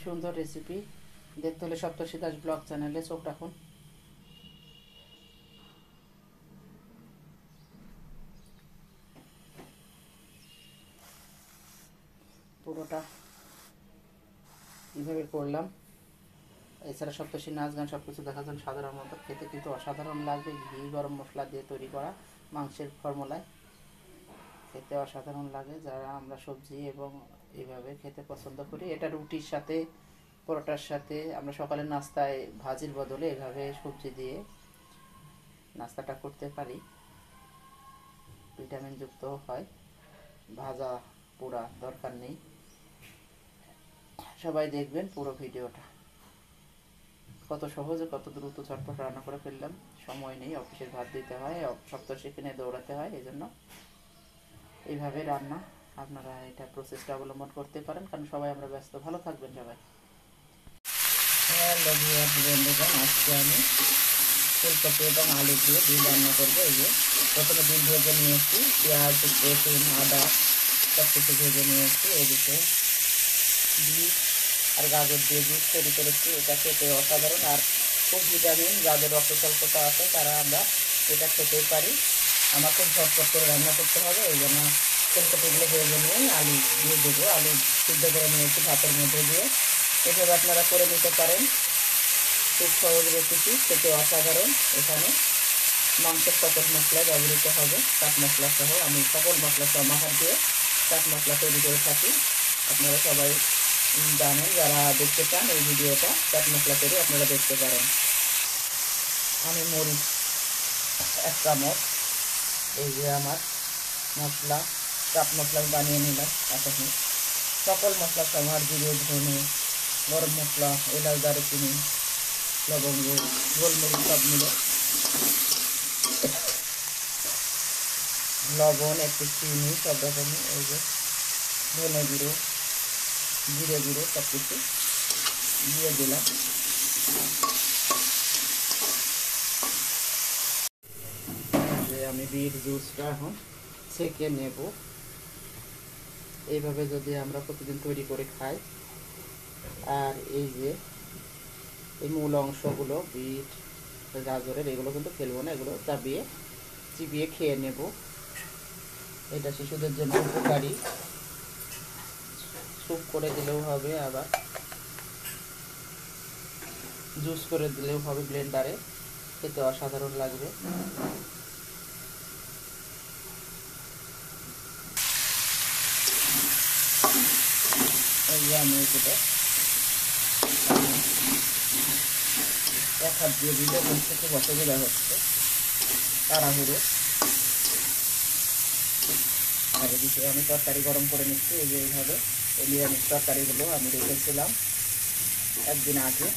সুন্দর রেসিপি দেখতে হলে সপ্তর্ষি দাস ব্লগ চ্যানেলে চোখ রাখুন। পুরোটা কীভাবে করলাম, এছাড়া সপ্তর্ষি নাচ গান সব কিছু দেখার জন্য সাধারণ মতো খেতে কিন্তু অসাধারণ লাগবে। ঘি গরম মশলা দিয়ে তৈরি করা মাংসের ফর্মুলায় খেতে অসাধারণ লাগে। যারা আমরা সবজি এবং এইভাবে খেতে পছন্দ করি, এটা রুটির সাথে পরোটার সাথে আমরা সকালের নাস্তায় ভাজির বদলে এভাবে সবজি দিয়ে নাস্তাটা করতে পারি, ভিটামিনযুক্ত হয়, ভাজা পোড়া দরকার নেই। সবাই দেখবেন পুরো ভিডিওটা। কত সহজে কত দ্রুত ঝটপট রান্না করে ফেললাম। সময় নেই, অফিসের ভাত দিতে হয়, সপ্তাহে কিনে দৌড়াতে হয়, এই জন্য এইভাবে রান্না আপনারা এটা প্রসেসটা অবলম্বন করতে পারেন, কারণ সবাই আমরা ব্যস্ত। ভালো থাকবেন সবাই। বন্ধুগণ, আজকে আমি ফুলকপি এবং আলু দিয়ে ডিম রান্না করবো। এই যে প্রথমে ডিম ভেজে নিয়ে এসেছি, পেঁয়াজ রসুন আদা সব কিছু ভেজে নিয়ে এসেছি। এদিকে বিট আর গাজর দিয়ে জুস তৈরি করেছি। এটা খেতে অসাধারণ আর খুব ভিটামিন, যাদের রক্ত স্বল্পতা আছে তারা আমরা এটা খেতেই পারি। আমার খুব ঝটপট করে রান্না করতে হবে, এই জন্য ফুলকপিগুলো ভেজে নিয়ে আলু দিয়ে দেবো। আলু সিদ্ধ করে নিয়েছি ভাতের মধ্যে দিয়ে। এভাবে আপনারা করে নিতে পারেন, খুব সহজ রেসিপি, খেতে অসাধারণ। এখানে মাংসের সকল মশলা ব্যবহৃত হবে, চাট মশলা সহ। আমি সকল মশলা সমাহার দিয়ে চাট মশলা তৈরি করে থাকি। আপনারা সবাই জানেন, যারা দেখতে চান এই ভিডিওটা চাট মশলা তৈরি আপনারা দেখতে পারেন। আমি মরিচ 1 চামচ, এই যে আমার মশলা চাট মশলা বানিয়ে নিলাম। এখন সকল মশলা সমাহার জিরে ধনে গরম মশলা এলাচ দারুচিনি লবঙ্গ গোলমরিচ সব মিলে, লবণ একটু চিনি সব রকমই, এই যে ধনে গুঁড়ো জিরে গুঁড়ো সব কিছু দিয়ে দিলাম। যে আমি বিট জুসটা এখন ছেঁকে নেব। এইভাবে যদি আমরা প্রতিদিন তৈরি করে খাই, আর এই যে এই মূল অংশগুলো বিট গাজরের এগুলো কিন্তু ফেলবো না, এগুলো চিবিয়ে খেয়ে নেব। এটা শিশুদের জন্য উপকারী, স্যুপ করে দিলেও হবে, আবার জুস করে দিলেও হবে ব্লেন্ডারে, খেতে অসাধারণ লাগবে। এই যে আমি এটা 1 হাত দিয়ে ভিডিও থেকে বসে দেওয়া হচ্ছে তাড়াহুড়ো। আর এদিকে আমি তরকারি গরম করে নিচ্ছি। এই যে এইভাবে এই নিরামিষ তরকারিগুলো আমি রেখেছিলাম একদিন আগে,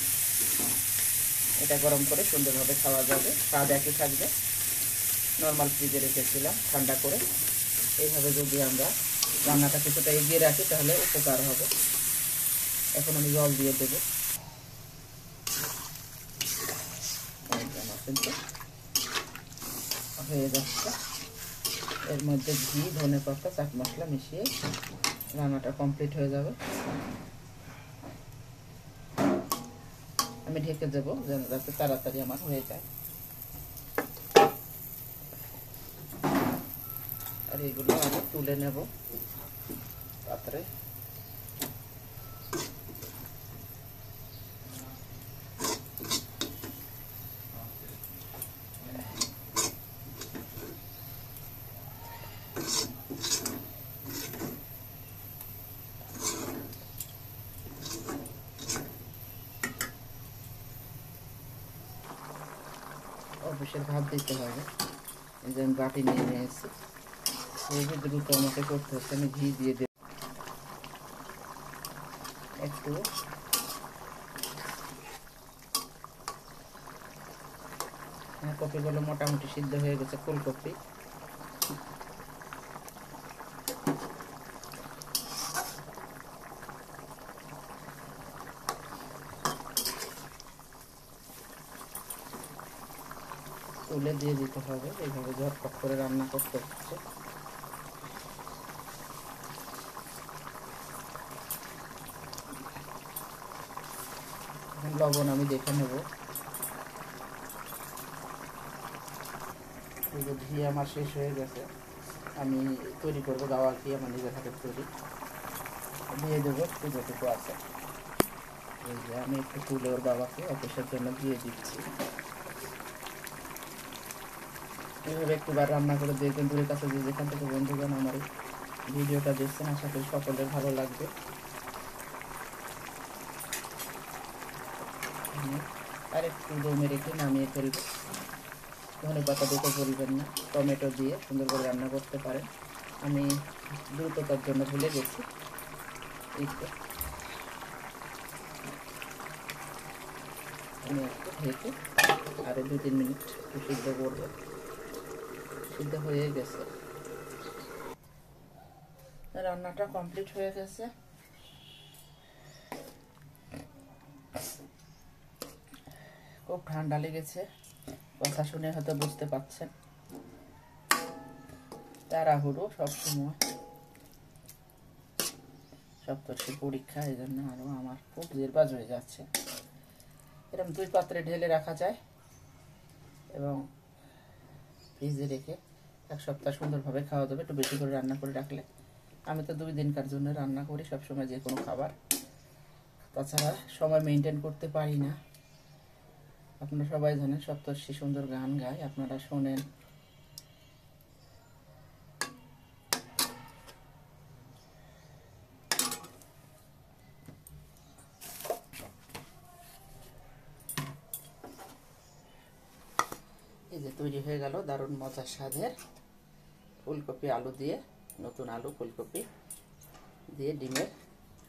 এটা গরম করে সুন্দরভাবে খাওয়া যাবে, স্বাদ একই থাকবে। নর্মাল ফ্রিজে রেখেছিলাম ঠান্ডা করে। এইভাবে যদি আমরা রান্নাটা কিছুটা এগিয়ে রাখি তাহলে উপকার হবে। এখন আমি জল দিয়ে দেবো। হয়ে যাচ্ছে, এর মধ্যে ঘি ধনে পাতা চাট মশলা মিশিয়ে রান্নাটা কমপ্লিট হয়ে যাবে। আমি ঢেকে দেবো যেন যাতে তাড়াতাড়ি আমার হয়ে যায়। আর এগুলো আমি তুলে নেব পাত্রে। অফিসের ভাত দিতে হবে, এই যে আমি বাটি নিয়ে এসেছি। খুবই দ্রুত আমাকে করতে হচ্ছে। আমি ঘি দিয়ে দেব একটু, কপিগুলো মোটামুটি সিদ্ধ হয়ে গেছে। ফুলকপি তুলে দিয়ে দিতে হবে। এইভাবে ঝটপট করে রান্না করতে হচ্ছে। এখন লবণ আমি দেখে নেব। এই যে ঘি আমার শেষ হয়ে গেছে, আমি তৈরি করবো গাওয়া ঘি, আমার নিজের হাতের তৈরি। দিয়ে দেবো একটু যেটুকু আছে। এই যে আমি একটু তুলে ওর বাবাকে অফিসের জন্য দিয়ে দিচ্ছি। এইভাবে একটুবার রান্না করে দেখবেন। দূরের কাছে যে যেখান থেকে বন্ধুগণ আমার এই ভিডিওটা দেখছেন, আশা করি সকলের ভালো লাগবে। আর একটু দমে রেখে নামিয়ে ফেলবো। ধনেপাতা দিতে ভুলবেন না, টমেটো দিয়ে সুন্দর করে রান্না করতে পারেন। আমি দ্রুততার জন্য ভুলে গেছি। আমি একটু ঢেকে আরও 2-3 মিনিট একটু সিদ্ধ করবো। সিদ্ধ হয়ে গেছে, রান্নাটা কমপ্লিট হয়ে গেছে। খুব ঠান্ডা লেগেছে, কথা শুনে হয়তো বুঝতে পারছেন। তাড়াহুড়ো সবসময়, সপ্তর্ষি পরীক্ষা, এই জন্য আরও আমার খুব জেরবাজ হয়ে যাচ্ছে। এরকম 2 পাত্রে ঢেলে রাখা যায় এবং ফ্রিজে রেখে 1 সপ্তাহ সুন্দরভাবে খাওয়া যাবে। একটু বেশি করে রান্না করে রাখলে। আমি তো 2 দিনকার জন্য রান্না করি সবসময়, যে কোনো খাবার। তাছাড়া সময় মেনটেন করতে পারি না। আপনারা সবাই জানেন সপ্তর্ষি সুন্দর গান গায়, আপনারা শোনেন। এই যে তৈরি হয়ে গেল দারুণ মজার স্বাদের ফুলকপি আলু দিয়ে, নতুন আলু ফুলকপি দিয়ে ডিমের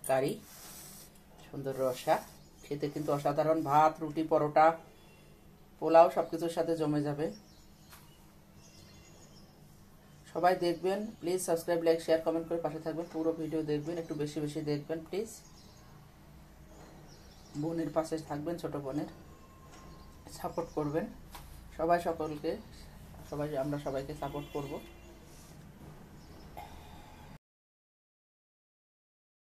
কারি, সুন্দর রসা। খেতে কিন্তু অসাধারণ। ভাত, রুটি, পরোটা, পোলাও সব কিছুর সাথে জমে যাবে। সবাই দেখবেন please. Subscribe, like, share, comment করে পাশে থাকবেন। পুরো ভিডিও দেখবেন, একটু বেশি বেশি দেখবেন প্লিজ। বোনের পাশে থাকবেন, ছোট বোনের সাপোর্ট করবেন। সবাই সকলকে, আমরা সবাইকে সাপোর্ট করব।